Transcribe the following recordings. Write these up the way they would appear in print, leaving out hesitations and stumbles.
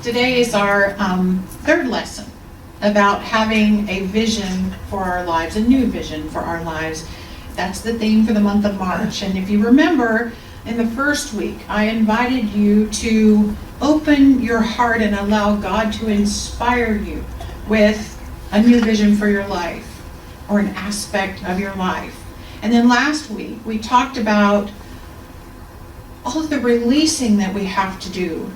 Today is our third lesson about having a vision for our lives, a new vision for our lives. That's the theme for the month of March. And if you remember, in the first week, I invited you to open your heart and allow God to inspire you with a new vision for your life or an aspect of your life. And then last week, we talked about all of the releasing that we have to do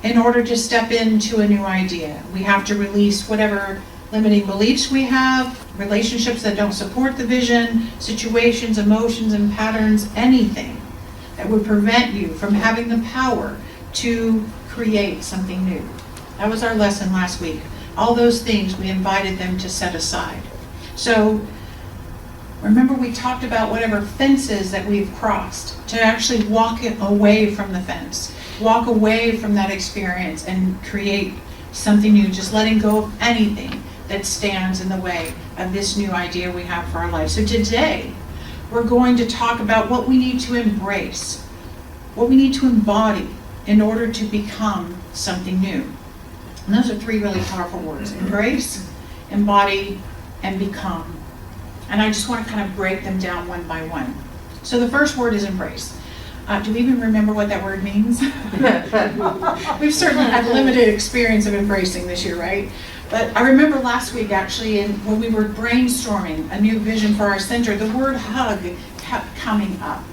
in order to step into a new idea. We have to release whatever limiting beliefs we have, relationships that don't support the vision, situations, emotions, and patterns, anything that would prevent you from having the power to create something new. That was our lesson last week. All those things, we invited them to set aside. So remember, we talked about whatever fences that we've crossed, to actually walk away from the fence, walk away from that experience and create something new, just letting go of anything that stands in the way of this new idea we have for our life. So today, we're going to talk about what we need to embrace, what we need to embody in order to become something new. And those are three really powerful words: embrace, embody, and become. And I just want to kind of break them down one by one. So the first word is embrace. Do we even remember what that word means? We've certainly had limited experience of embracing this year, right? But I remember last week actually, when we were brainstorming a new vision for our center, the word hug kept coming up.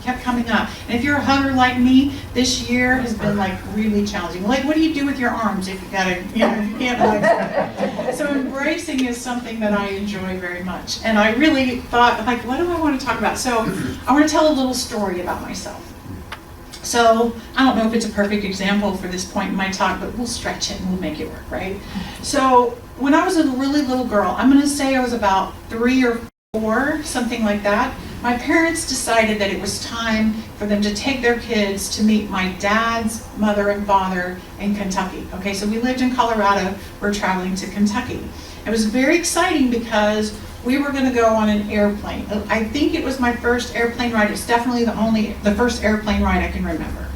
And if you're a hugger like me, this year has been like really challenging. Like, what do you do with your arms if you gotta, if you can't hug? So embracing is something that I enjoy very much. And I really thought, like, what do I want to talk about? So I want to tell a little story about myself. So I don't know if it's a perfect example for this point in my talk, but we'll stretch it and we'll make it work, right? So when I was a really little girl, I'm going to say I was about 3 or 4, something like that. My parents decided that it was time for them to take their kids to meet my dad's mother and father in Kentucky. Okay, so we lived in Colorado, we're traveling to Kentucky. It was very exciting because we were going to go on an airplane. I think it was my first airplane ride. It's definitely the first airplane ride I can remember.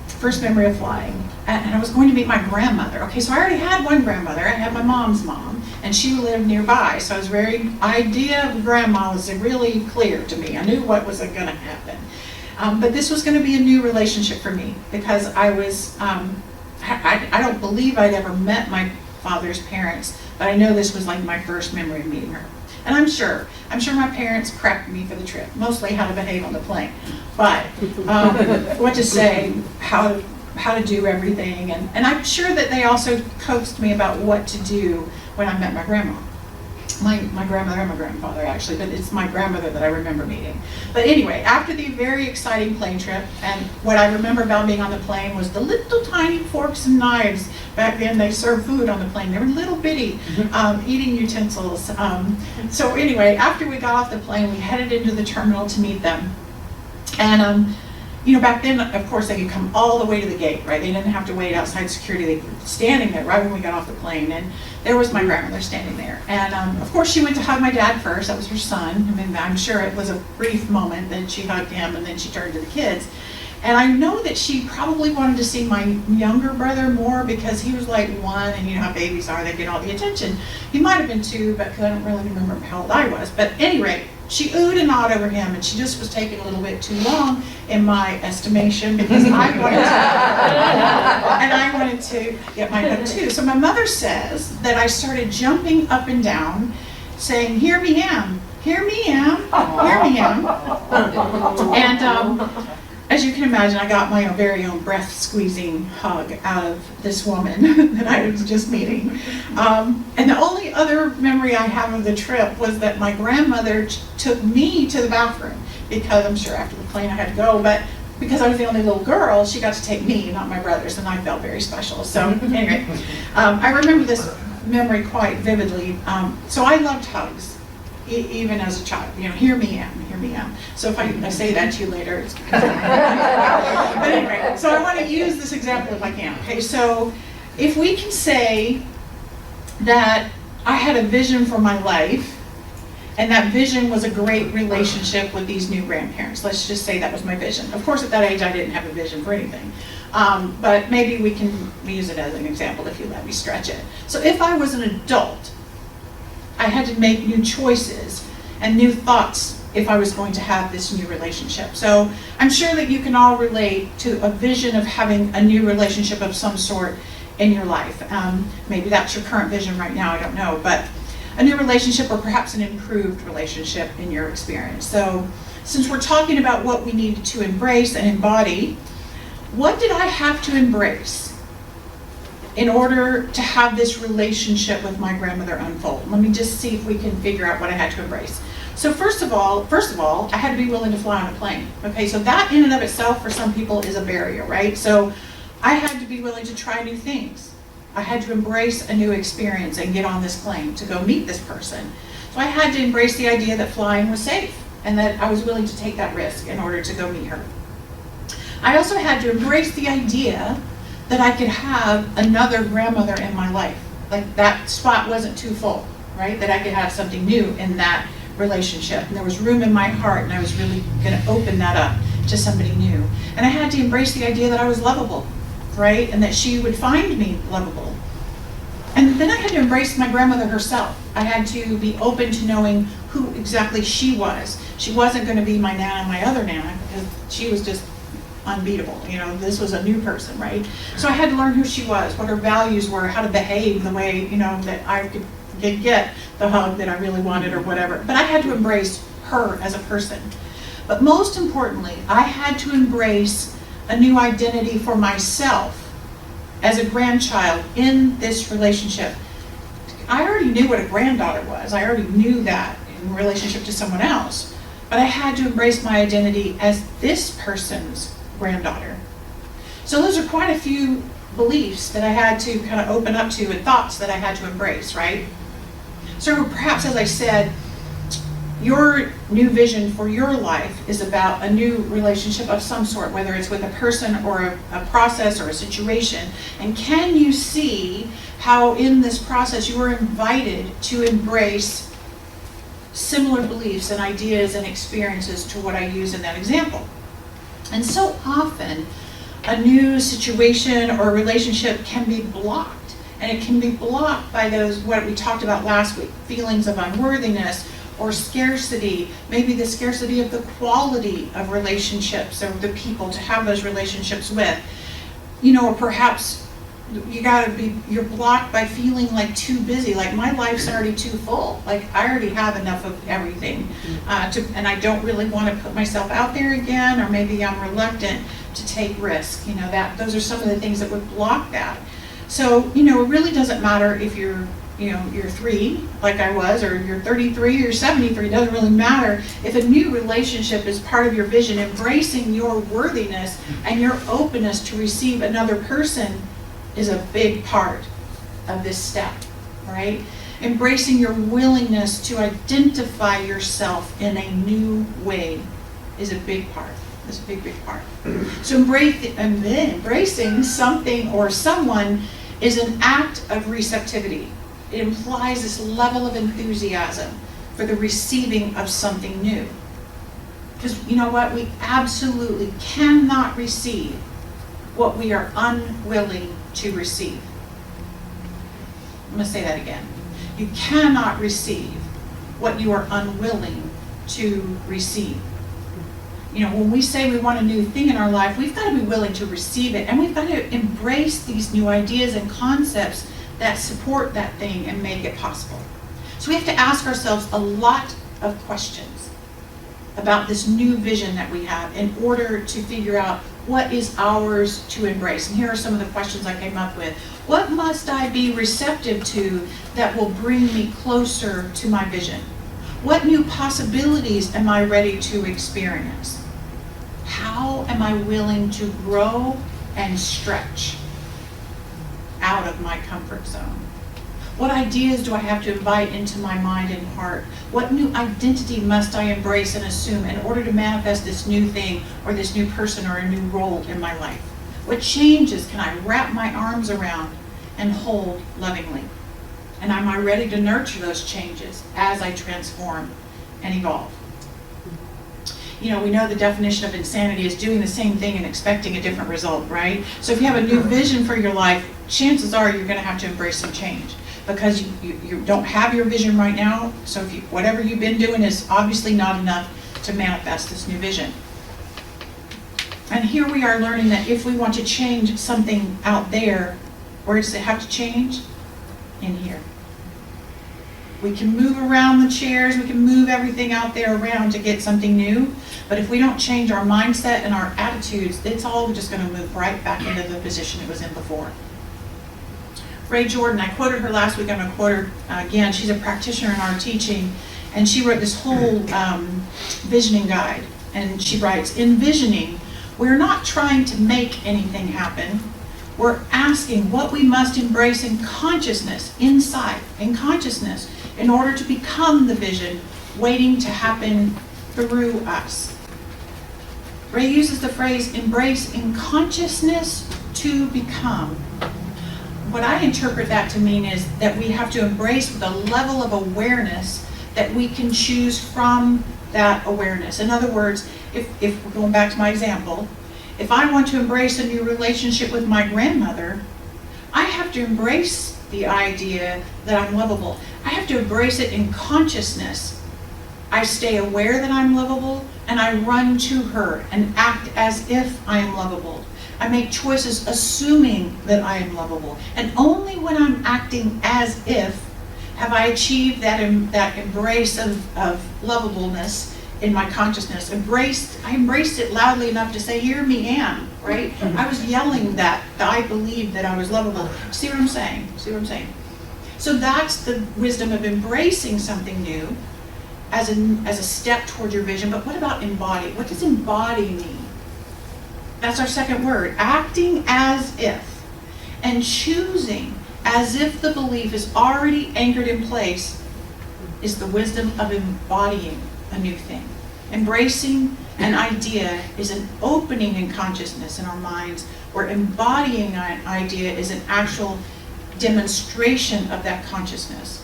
First memory of flying. And I was going to meet my grandmother. Okay, so I already had one grandmother. I had my mom's mom, and she lived nearby. So I was idea of grandma was really clear to me. I knew what was going to happen. But this was going to be a new relationship for me because I was, I don't believe I'd ever met my father's parents, but I know this was like my first memory of meeting her. And I'm sure my parents prepped me for the trip, mostly how to behave on the plane, but what to say, how to do everything, and I'm sure that they also coaxed me about what to do when I met my grandma. My grandmother and my grandfather actually, but it's my grandmother that I remember meeting. But anyway, after the very exciting plane trip, and what I remember about being on the plane was the little tiny forks and knives. Back then they served food on the plane. They were little bitty eating utensils. So anyway, after we got off the plane, we headed into the terminal to meet them. And back then, of course, they could come all the way to the gate, right? They didn't have to wait outside security. They were standing there right when we got off the plane, and there was my grandmother standing there. And of course, she went to hug my dad first. That was her son. I mean, I'm sure it was a brief moment. Then she hugged him, and then she turned to the kids. And I know that she probably wanted to see my younger brother more because he was like 1, and you know how babies are, they get all the attention. He might have been 2, but I don't really remember how old I was. But anyway, she oohed and awed over him, and she just was taking a little bit too long, in my estimation, because I wanted to get my hug too. So my mother says that I started jumping up and down, saying, "Here me am, here me am, here me am." And as you can imagine, I got my very own breath-squeezing hug out of this woman that I was just meeting. And the only other memory I have of the trip was that my grandmother took me to the bathroom, because I'm sure after the plane I had to go, but because I was the only little girl, she got to take me, not my brothers, and I felt very special. So anyway, I remember this memory quite vividly. So I loved hugs. Even as a child, here me am. So if I say that to you later, it's because but anyway, so I want to use this example if I can. Okay, so if we can say that I had a vision for my life, and that vision was a great relationship with these new grandparents. Let's just say that was my vision. Of course, at that age, I didn't have a vision for anything. But maybe we can use it as an example if you let me stretch it. So if I was an adult, I had to make new choices and new thoughts if I was going to have this new relationship. So I'm sure that you can all relate to a vision of having a new relationship of some sort in your life. Maybe that's your current vision right now, I don't know, but a new relationship or perhaps an improved relationship in your experience. So since we're talking about what we need to embrace and embody, what did I have to embrace in order to have this relationship with my grandmother unfold? Let me just see if we can figure out what I had to embrace. So first of all, I had to be willing to fly on a plane. Okay, so that in and of itself for some people is a barrier, right? So I had to be willing to try new things. I had to embrace a new experience and get on this plane to go meet this person. So I had to embrace the idea that flying was safe and that I was willing to take that risk in order to go meet her. I also had to embrace the idea that I could have another grandmother in my life. Like that spot wasn't too full, right? That I could have something new in that relationship. And there was room in my heart and I was really going to open that up to somebody new. And I had to embrace the idea that I was lovable, right? And that she would find me lovable. And then I had to embrace my grandmother herself. I had to be open to knowing who exactly she was. She wasn't going to be my Nana, my other Nana, because she was just unbeatable. You know, this was a new person, right? So I had to learn who she was, what her values were, how to behave the way, you know, that I could get the hug that I really wanted or whatever. But I had to embrace her as a person. But most importantly, I had to embrace a new identity for myself as a grandchild in this relationship. I already knew what a granddaughter was. I already knew that in relationship to someone else. But I had to embrace my identity as this person's granddaughter. So those are quite a few beliefs that I had to kind of open up to and thoughts that I had to embrace, right? So perhaps, as I said, your new vision for your life is about a new relationship of some sort, whether it's with a person or a process or a situation. And can you see how in this process you are invited to embrace similar beliefs and ideas and experiences to what I use in that example? And so often, a new situation or relationship can be blocked. And it can be blocked by those, what we talked about last week, feelings of unworthiness or scarcity, maybe the scarcity of the quality of relationships or the people to have those relationships with. You know, or perhaps you're blocked by feeling like too busy, like my life's already too full, like I already have enough of everything, and I don't really want to put myself out there again, or maybe I'm reluctant to take risks. You know, those are some of the things that would block that. So, you know, it really doesn't matter if you're 3, like I was, or you're 33 or 73, it doesn't really matter. If a new relationship is part of your vision, embracing your worthiness and your openness to receive another person is a big part of this step, right? Embracing your willingness to identify yourself in a new way is a big part. It's a big, big part. So embracing something or someone is an act of receptivity. It implies this level of enthusiasm for the receiving of something new. Because you know what? We absolutely cannot receive what we are unwilling to receive. I'm going to say that again. You cannot receive what you are unwilling to receive. You know, when we say we want a new thing in our life, we've got to be willing to receive it, and we've got to embrace these new ideas and concepts that support that thing and make it possible. So we have to ask ourselves a lot of questions about this new vision that we have in order to figure out what is ours to embrace. And here are some of the questions I came up with. What must I be receptive to that will bring me closer to my vision? What new possibilities am I ready to experience? How am I willing to grow and stretch out of my comfort zone? What ideas do I have to invite into my mind and heart? What new identity must I embrace and assume in order to manifest this new thing or this new person or a new role in my life? What changes can I wrap my arms around and hold lovingly? And am I ready to nurture those changes as I transform and evolve? we know the definition of insanity is doing the same thing and expecting a different result, right? So if you have a new vision for your life, chances are you're going to have to embrace some change, because you don't have your vision right now. So if whatever you've been doing is obviously not enough to manifest this new vision. And here we are learning that if we want to change something out there, where does it have to change? In here. We can move around the chairs, we can move everything out there around to get something new, but if we don't change our mindset and our attitudes, it's all just going to move right back into the position it was in before. Ray Jordan, I quoted her last week, I'm going to quote her again. She's a practitioner in our teaching, and she wrote this whole visioning guide. And she writes, in visioning, we're not trying to make anything happen. We're asking what we must embrace in consciousness, inside, in consciousness, in order to become the vision waiting to happen through us. Ray uses the phrase, embrace in consciousness to become. What I interpret that to mean is that we have to embrace the level of awareness that we can choose from that awareness. In other words, if we're going back to my example, if I want to embrace a new relationship with my grandmother, I have to embrace the idea that I'm lovable. I have to embrace it in consciousness. I stay aware that I'm lovable, and I run to her and act as if I am lovable. I make choices assuming that I am lovable. And only when I'm acting as if have I achieved that embrace of lovableness in my consciousness. I embraced it loudly enough to say, "Hear me, am," right? I was yelling that I believed that I was lovable. See what I'm saying? So that's the wisdom of embracing something new as a step toward your vision. But what about embody? What does embody mean? That's our second word. Acting as if and choosing as if the belief is already anchored in place is the wisdom of embodying a new thing. Embracing an idea is an opening in consciousness in our minds, where embodying an idea is an actual demonstration of that consciousness.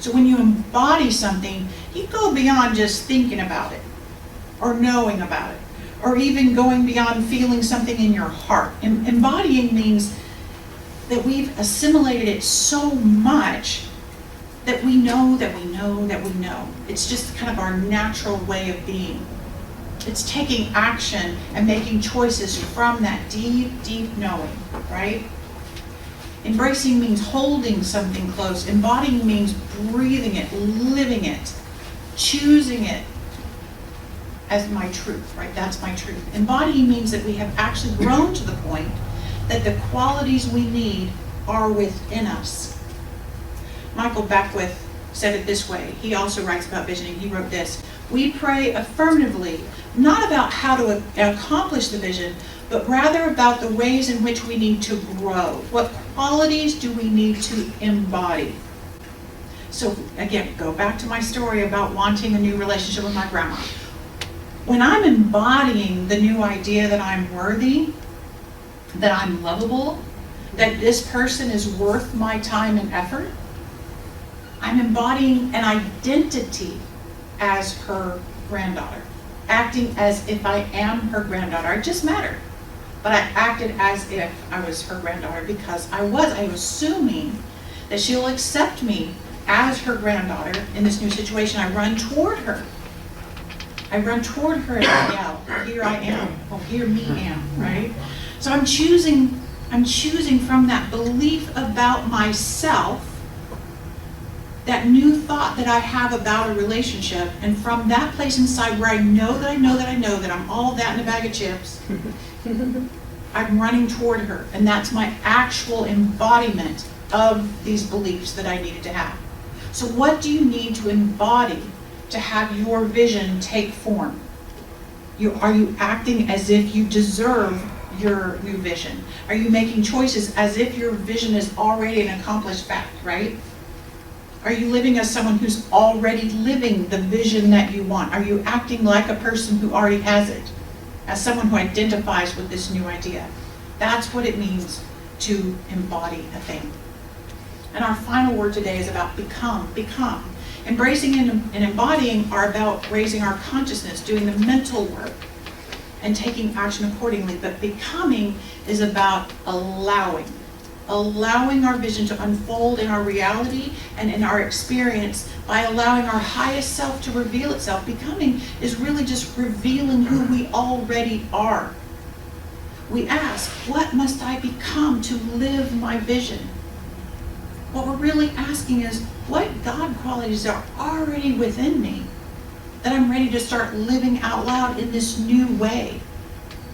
So when you embody something, you go beyond just thinking about it or knowing about it, or even going beyond feeling something in your heart. Embodying means that we've assimilated it so much that we know that we know that we know. It's just kind of our natural way of being. It's taking action and making choices from that deep, deep knowing, right? Embracing means holding something close. Embodying means breathing it, living it, choosing it as my truth, right? That's my truth. Embodying means that we have actually grown to the point that the qualities we need are within us. Michael Beckwith said it this way. He also writes about visioning. He wrote this: we pray affirmatively, not about how to accomplish the vision, but rather about the ways in which we need to grow. What qualities do we need to embody? So again, go back to my story about wanting a new relationship with my grandma. When I'm embodying the new idea that I'm worthy, that I'm lovable, that this person is worth my time and effort, I'm embodying an identity as her granddaughter, acting as if I am her granddaughter. I just met her, but I acted as if I was her granddaughter because I was assuming that she'll accept me as her granddaughter in this new situation. I run toward her and I yell, "Here I am," or "Hear me am," right? So I'm choosing from that belief about myself, that new thought that I have about a relationship, and from that place inside where I know that I'm all that in a bag of chips, I'm running toward her, and that's my actual embodiment of these beliefs that I needed to have. So what do you need to embody to have your vision take form? Are you acting as if you deserve your new vision? Are you making choices as if your vision is already an accomplished fact, right? Are you living as someone who's already living the vision that you want? Are you acting like a person who already has it, as someone who identifies with this new idea? That's what it means to embody a thing. And our final word today is about become. Become. Embracing and embodying are about raising our consciousness, doing the mental work, and taking action accordingly. But becoming is about allowing our vision to unfold in our reality and in our experience by allowing our highest self to reveal itself. Becoming is really just revealing who we already are. We ask, what must I become to live my vision? What we're really asking is, what God qualities are already within me that I'm ready to start living out loud in this new way?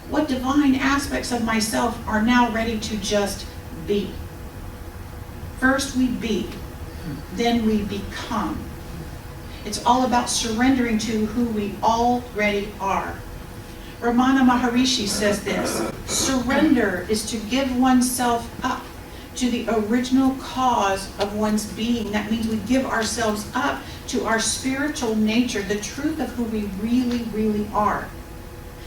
What divine aspects of myself are now ready to just be? First we be, then we become. It's all about surrendering to who we already are. Ramana Maharishi says this: surrender is to give oneself up to the original cause of one's being. That means we give ourselves up to our spiritual nature, the truth of who we really, really are.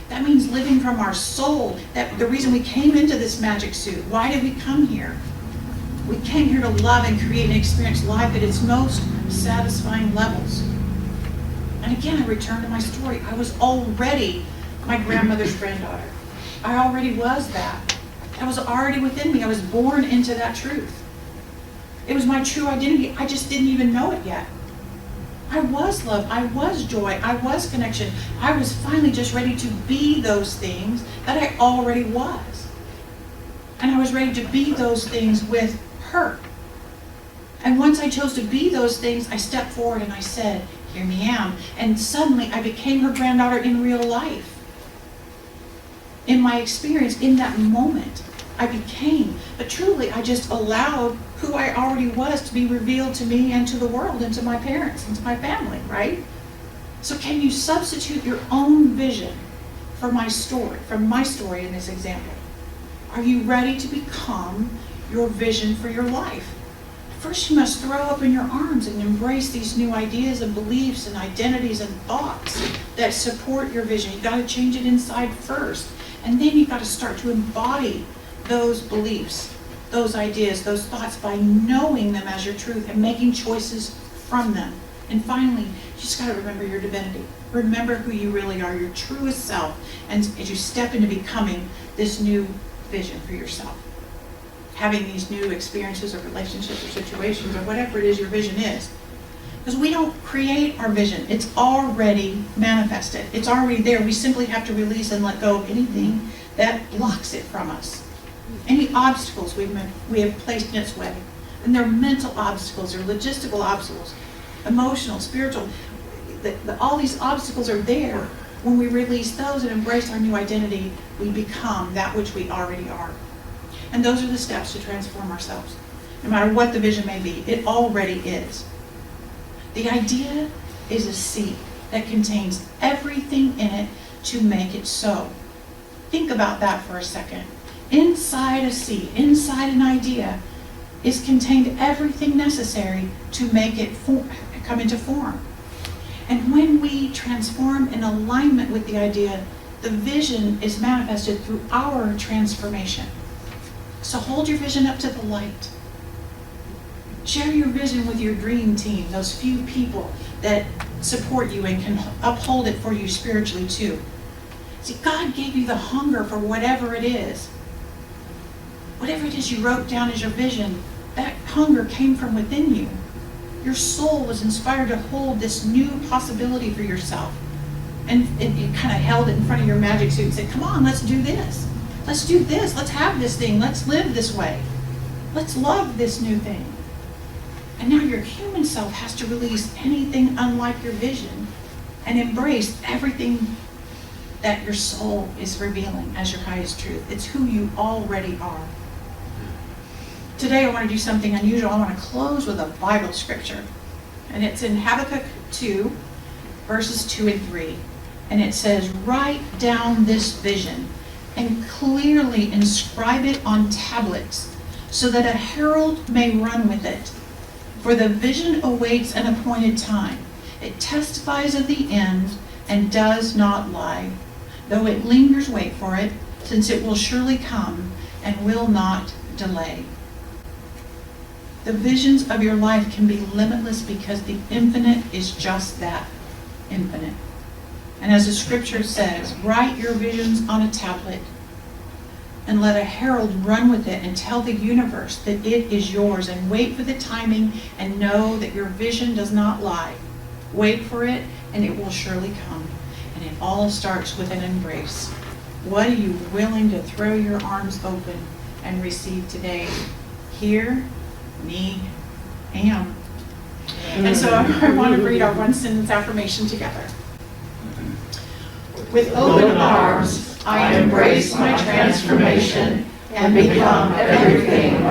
That means living from our soul. That the reason we came into this magic suit. Why did we come here? We came here to love and create and experience life at its most satisfying levels. And again, I return to my story. I was already my grandmother's granddaughter. I already was that. That was already within me. I was born into that truth. It was my true identity. I just didn't even know it yet. I was love. I was joy. I was connection. I was finally just ready to be those things that I already was. And I was ready to be those things with her. And once I chose to be those things, I stepped forward and I said, here me am. And suddenly I became her granddaughter in real life. In my experience, in that moment, I became. But truly, I just allowed who I already was to be revealed to me and to the world and to my parents and to my family, right? So can you substitute your own vision for my story, from my story in this example? Are you ready to become your vision for your life? First, you must throw open your arms and embrace these new ideas and beliefs and identities and thoughts that support your vision. You've got to change it inside first. And then you've got to start to embody those beliefs, those ideas, those thoughts by knowing them as your truth and making choices from them. And finally, you just got to remember your divinity. Remember who you really are, your truest self, and as you step into becoming this new vision for yourself. Having these new experiences or relationships or situations or whatever it is your vision is. Because we don't create our vision. It's already manifested. It's already there. We simply have to release and let go of anything that blocks it from us. Any obstacles we have placed in its way. And they're mental obstacles or logistical obstacles, emotional, spiritual. All these obstacles are there. When we release those and embrace our new identity, we become that which we already are. And those are the steps to transform ourselves. No matter what the vision may be, it already is. The idea is a seed that contains everything in it to make it so. Think about that for a second. Inside a seed, inside an idea, is contained everything necessary to make it come into form. And when we transform in alignment with the idea, the vision is manifested through our transformation. So hold your vision up to the light. Share your vision with your dream team, those few people that support you and can uphold it for you spiritually too. See, God gave you the hunger for whatever it is. Whatever it is you wrote down as your vision, that hunger came from within you. Your soul was inspired to hold this new possibility for yourself. And it kind of held it in front of your magic suit and said, come on, let's do this. Let's do this. Let's have this thing. Let's live this way. Let's love this new thing. And now your human self has to release anything unlike your vision and embrace everything that your soul is revealing as your highest truth. It's who you already are. Today I want to do something unusual. I want to close with a Bible scripture. And it's in Habakkuk 2, verses 2 and 3. And it says, write down this vision and clearly inscribe it on tablets so that a herald may run with it. For the vision awaits an appointed time. It testifies of the end and does not lie. Though it lingers, wait for it, since it will surely come and will not delay. The visions of your life can be limitless because the infinite is just that, infinite. And as the scripture says, write your visions on a tablet and let a herald run with it and tell the universe that it is yours, and wait for the timing and know that your vision does not lie. Wait for it and it will surely come. And it all starts with an embrace. What are you willing to throw your arms open and receive today? Here, me, am. And so I want to read our one sentence affirmation together. With open arms, I embrace my transformation and become everything